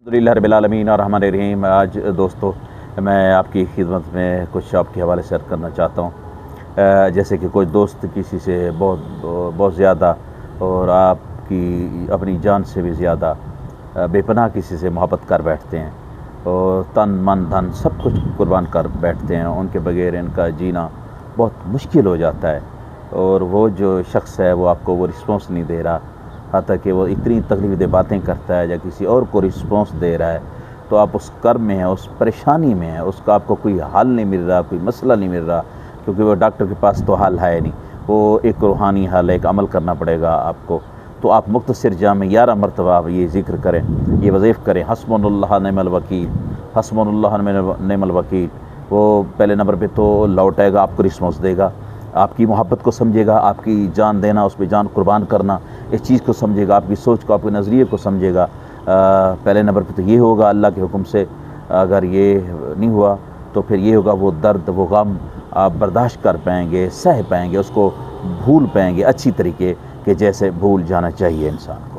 अल्हम्दुलिल्लाह रब्बिल आलमीन अर्रहमानिर रहीम। आज दोस्तों मैं आपकी खिदमत में कुछ आपके हवाले शेयर करना चाहता हूँ। जैसे कि कोई दोस्त किसी से बहुत ज़्यादा और आपकी अपनी जान से भी ज़्यादा बेपनाह किसी से मोहब्बत कर बैठते हैं और तन मन धन सब कुछ कुर्बान कर बैठते हैं। उनके बगैर इनका जीना बहुत मुश्किल हो जाता है और वो जो शख्स है वो आपको वो रिस्पॉन्स नहीं दे रहा, हालांकि कि वो इतनी तकलीफ़देह बातें करता है या किसी और को रिस्पॉन्स दे रहा है, तो आप उस कर्ब में हैं, उस परेशानी में हैं, उसका आपको कोई हल नहीं मिल रहा, कोई मसला नहीं मिल रहा, क्योंकि वो डॉक्टर के पास तो हल है नहीं, वो एक रूहानी हल है, एक अमल करना पड़ेगा आपको। तो आप मुख्तसर जाम 11 मरतबा आप ये ज़िक्र करें, ये वज़ीफ़ करें, हस्बुनल्लाह निअमल वकील, हस्बुनल्लाह निअमल वकील। वो पहले नंबर पे तो लौटेगा, आपको रिस्पॉन्स देगा, आपकी मोहब्बत को समझेगा, आपकी जान देना, उस पर जान कुर्बान करना, इस चीज़ को समझेगा, आपकी सोच को, आपके नज़रिए को समझेगा। पहले नंबर पे तो ये होगा अल्लाह के हुक्म से। अगर ये नहीं हुआ तो फिर ये होगा, वो दर्द, वो गम आप बर्दाश्त कर पाएंगे, सह पाएंगे, उसको भूल पाएंगे अच्छी तरीके के जैसे भूल जाना चाहिए इंसान।